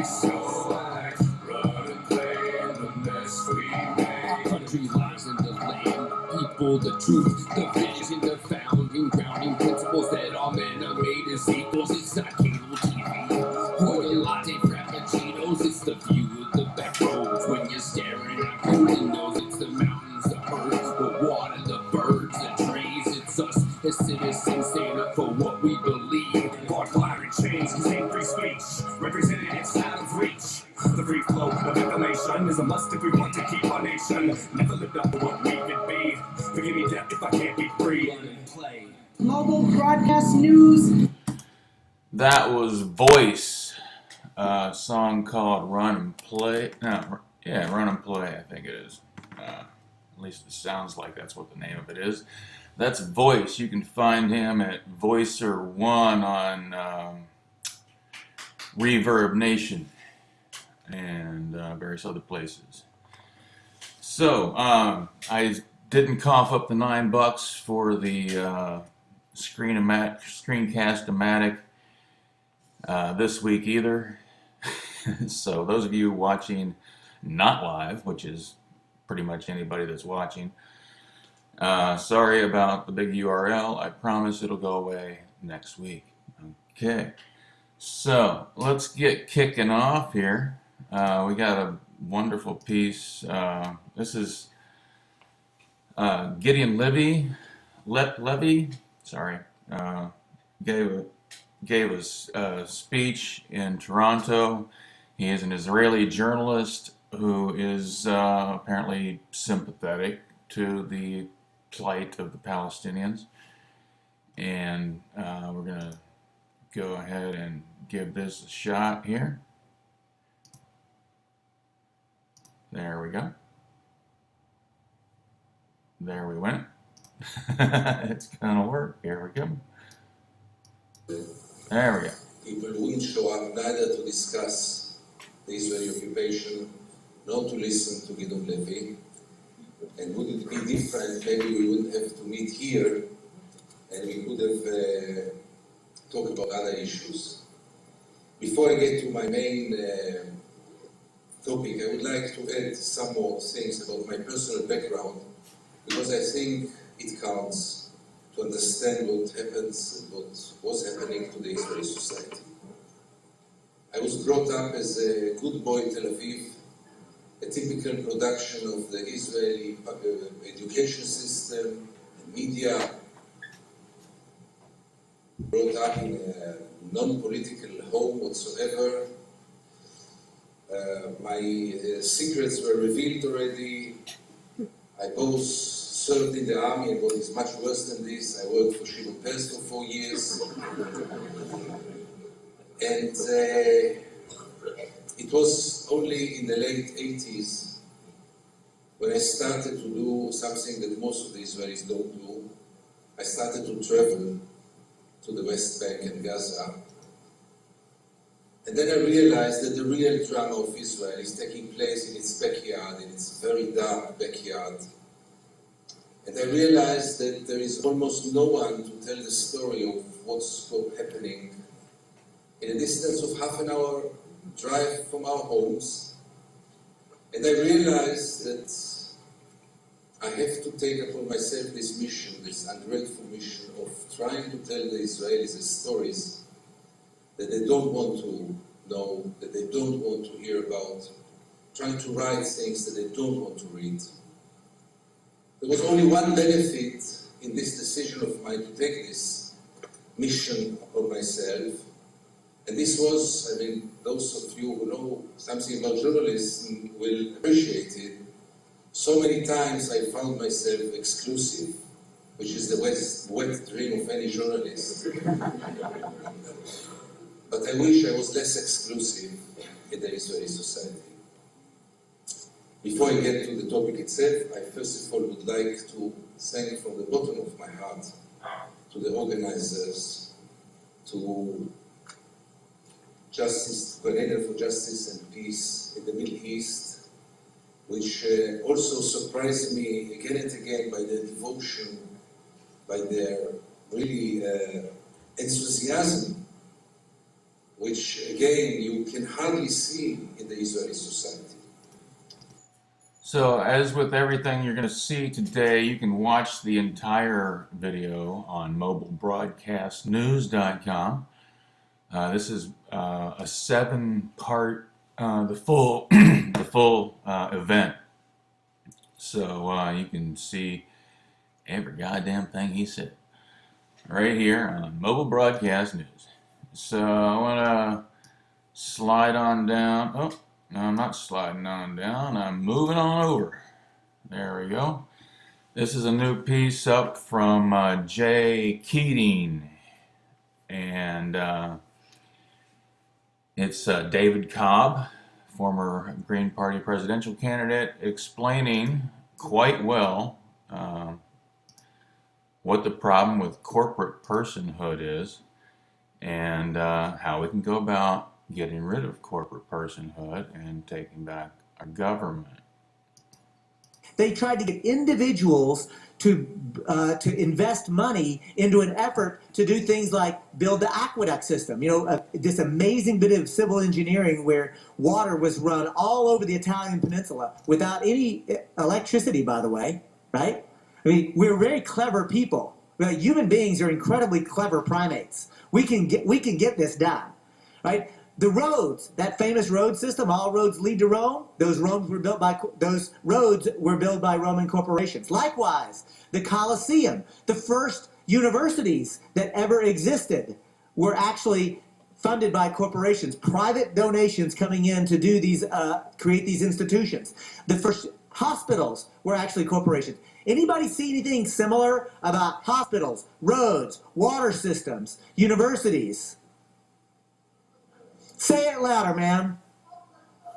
so I run and play in the mess we made. Our country lies in the land, people, the truth, the vision, the founding, grounding principles that all men are made as equals. It's not cable TV or your latte frappuccinos. It's the view of the back roads when you're staring out your windows. It's the mountains, the earth, the water, the birds, the trees. It's us as citizens stand up for what we believe. Bought wire and chains, cause ain't free speech represented inside of reach. The free flow of information is a must if we want to keep our nation. Never lived up to what we could be. Forgive me, death, if I can't be free. Run and play. Global Broadcast News. That was Voice, a song called Run and Play. No, yeah, Run and Play, I think it is. At least it sounds like that's what the name of it is. That's Voice. You can find him at Voicer1 on Reverb Nation and various other places. So, I didn't cough up the $9 for the Screencast-O-Matic this week either. So those of you watching not live, which is pretty much anybody that's watching, sorry about the big URL. I promise it'll go away next week. Okay, so let's get kicking off here. We got a wonderful piece. This is Gideon Levy. Gave a speech in Toronto. He is an Israeli journalist who is apparently sympathetic to the plight of the Palestinians. And we're going to go ahead and give this a shot here. There we go. There we went. It's going to work. Here we go. There we go. People wouldn't show up neither to discuss the Israeli occupation, nor to listen to Gideon Levy. And would it be different? Maybe we wouldn't have to meet here, and we could have talked about other issues. Before I get to my main topic, I would like to add some more things about my personal background, because I think it counts to understand what happens and what was happening to the Israeli society. I was brought up as a good boy in Tel Aviv, a typical production of the Israeli education system, media, brought up in a non-political home whatsoever. My secrets were revealed already. I both served in the army, and what is much worse than this, I worked for Joan Baez for 4 years. And it was only in the late 80s when I started to do something that most of the Israelis don't do. I started to travel to the West Bank and Gaza. And then I realized that the real drama of Israel is taking place in its backyard, in its very dark backyard. And I realized that there is almost no one to tell the story of what's happening in a distance of half an hour drive from our homes. And I realized that I have to take upon myself this mission, this ungrateful mission of trying to tell the Israelis the stories that they don't want to know, that they don't want to hear about, trying to write things that they don't want to read. There was only one benefit in this decision of mine to take this mission upon myself, and this was, I mean, those of you who know something about journalism will appreciate it. So many times I found myself exclusive, which is the wet dream of any journalist. But I wish I was less exclusive in the Israeli society. Before I get to the topic itself, I first of all would like to thank from the bottom of my heart to the organizers, to Grenadier for Justice and Peace in the Middle East, which also surprised me again and again by their devotion, by their really enthusiasm, which which again you can hardly see in the Israeli society. So, as with everything you're going to see today, you can watch the entire video on mobilebroadcastnews.com. This is a 7-part, the full, the full event. So you can see every goddamn thing he said right here on Mobile Broadcast News. So I want to slide on down. Oh, no, I'm not sliding on down. I'm moving on over. There we go. This is a new piece up from Jay Keating. And it's David Cobb, former Green Party presidential candidate, explaining quite well what the problem with corporate personhood is and how we can go about getting rid of corporate personhood and taking back our government. They tried to get individuals to invest money into an effort to do things like build the aqueduct system. You know, this amazing bit of civil engineering where water was run all over the Italian peninsula without any electricity, by the way, right? I mean, we're very clever people. Human beings are incredibly clever primates. We can get this done, right? The roads, that famous road system, all roads lead to Rome. Those roads were built by Roman corporations. Likewise, the Colosseum, the first universities that ever existed, were actually funded by corporations. Private donations coming in to do these, create these institutions. The first hospitals were actually corporations. Anybody see anything similar about hospitals, roads, water systems, universities? Say it louder, man.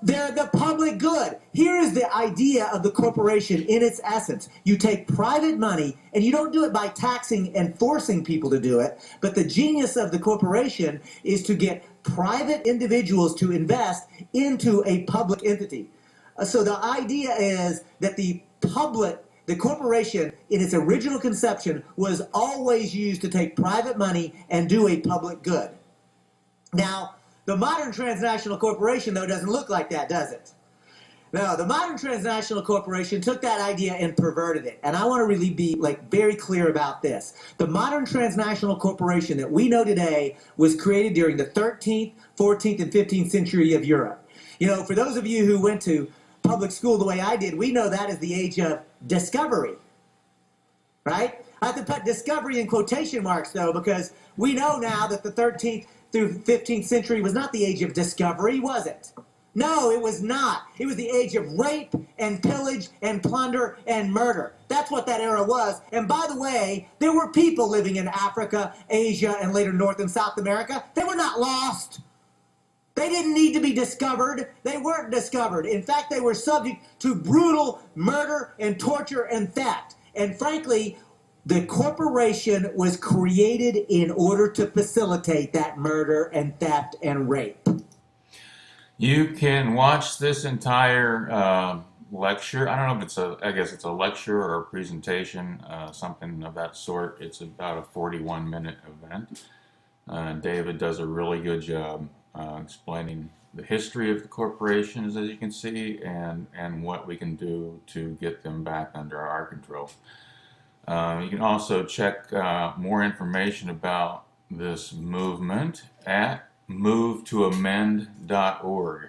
They're the public good. Here is the idea of the corporation in its essence. You take private money, and you don't do it by taxing and forcing people to do it, but the genius of the corporation is to get private individuals to invest into a public entity. So the idea is that the corporation in its original conception was always used to take private money and do a public good. Now, the modern transnational corporation, though, doesn't look like that, does it? No, the modern transnational corporation took that idea and perverted it. And I want to really be very clear about this. The modern transnational corporation that we know today was created during the 13th, 14th, and 15th century of Europe. You know, for those of you who went to public school the way I did, we know that is the age of discovery, right? I have to put discovery in quotation marks, though, because we know now that the 13th through 15th century was not the age of discovery, was it? No, it was not. It was the age of rape and pillage and plunder and murder. That's what that era was. And by the way, there were people living in Africa, Asia, and later North and South America. They were not lost. They didn't need to be discovered. They weren't discovered. In fact, they were subject to brutal murder and torture and theft. And frankly, the corporation was created in order to facilitate that murder and theft and rape. You can watch this entire lecture. I don't know if I guess it's a lecture or a presentation, something of that sort. It's about a 41-minute event. David does a really good job explaining the history of the corporations, as you can see, and what we can do to get them back under our control. You can also check more information about this movement at movetoamend.org.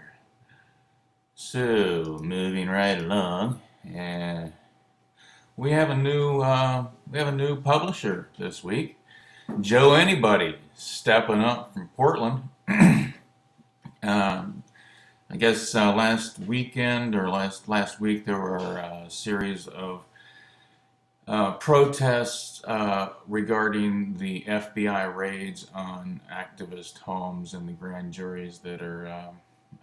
So, moving right along, we have a new publisher this week. Joe Anybody stepping up from Portland. I guess last weekend or last week there were a series of protests regarding the FBI raids on activist homes and the grand juries that are,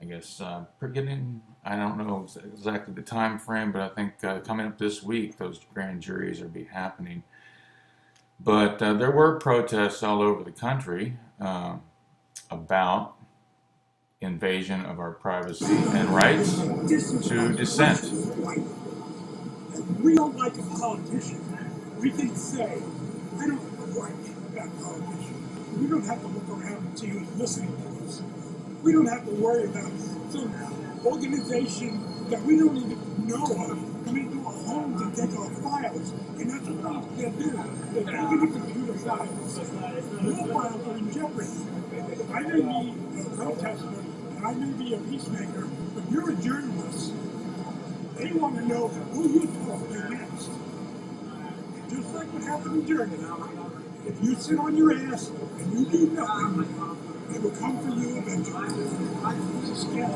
I guess, beginning. I don't know exactly the time frame, but I think coming up this week, those grand juries are be happening. But there were protests all over the country about invasion of our privacy and rights to dissent. We don't like a politician. We can say, I don't like that politician. We don't have to look around and see who's listening to us. We don't have to worry about some organization that we don't even know of coming to our homes and take our files. And that's what they're doing. They're taking the computer files. Your files are in jeopardy. I may be a protester, and I may be a peacemaker, but you're a journalist. They want to know who you talk to next. And just like what happened in Germany, if you sit on your ass and you do nothing, they will come for you eventually. It's a scam.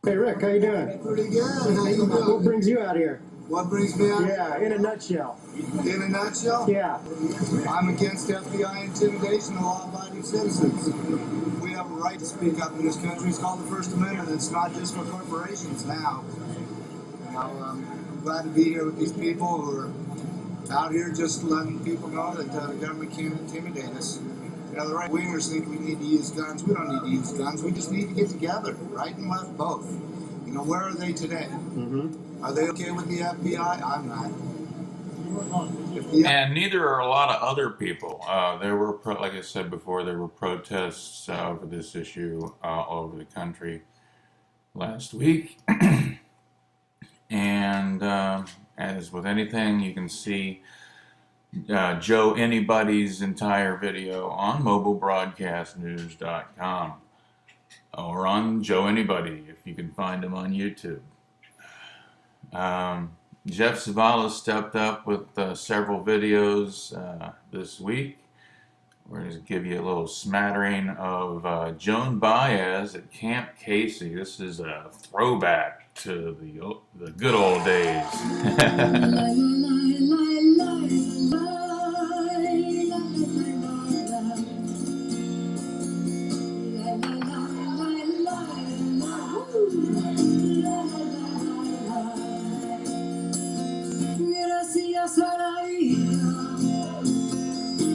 Hey Rick, how you doing? Pretty good. How you doing? What brings you out here? What brings me out? Yeah, in a nutshell. In a nutshell? Yeah. I'm against FBI intimidation of law-abiding citizens. We have a right to speak up in this country. It's called the First Amendment. It's not just for corporations now. You know, I'm glad to be here with these people who are out here just letting people know that the government can't intimidate us. You know, the right-wingers think we need to use guns. We don't need to use guns. We just need to get together, right and left both. You know, where are they today? Mm-hmm. Are they okay with the FBI? I'm not. And neither are a lot of other people. There were, like I said before, there were protests over this issue all over the country last week. And as with anything, you can see Joe Anybody's entire video on mobilebroadcastnews.com or on Joe Anybody if you can find him on YouTube. Jeff Zavala stepped up with several videos this week. We're going to give you a little smattering of Joan Baez at Camp Casey. This is a throwback to the good old days. Gracias a la vida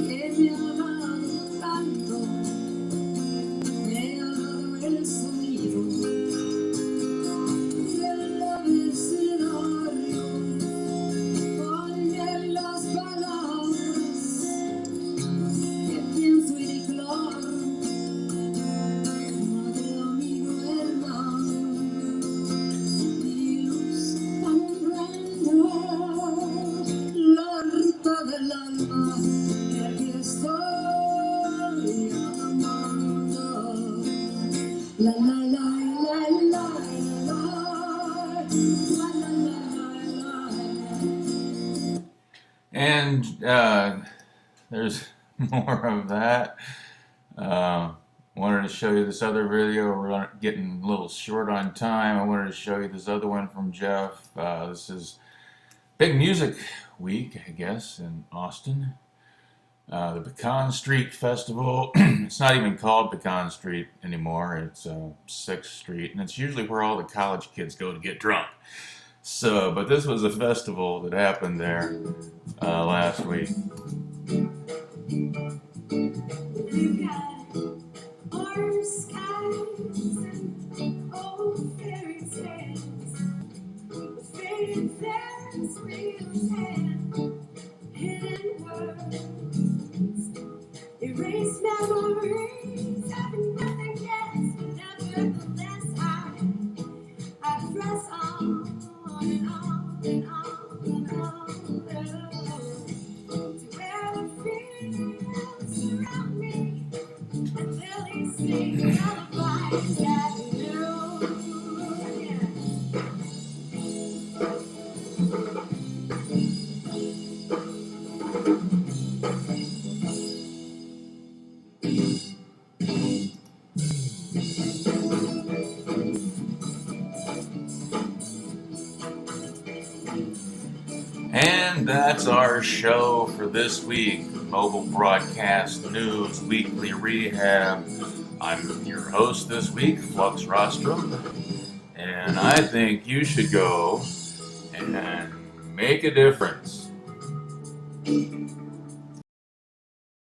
que me ha dado tanto, me ha dado el sonido del abecedario, oye las palabras que pienso y declaro, madre, amigo, hermano, y luz alumbrando la ruta del alma, y aquí estoy amando. La la la la la la la la la la. And there's more of that. Wanted to show you this other video. We're getting a little short on time. I wanted to show you this other one from Jeff. This is Big Music Week, I guess, in Austin. The Pecan Street Festival. It's not even called Pecan Street anymore. It's 6th Street, and it's usually where all the college kids go to get drunk. So, but this was a festival that happened there last week. We've got orange skies and old fairy tales, faded Ferris wheels and hidden words, erased memories of nothing gets, but nevertheless I press on and on and on and on, to where the fields surround me and lilies sing lullabies at noon. Yeah. And that's our show for this week. Mobile Broadcast News Weekly Rehab. I'm your host this week, Flux Rostrum. And I think you should go and make a difference.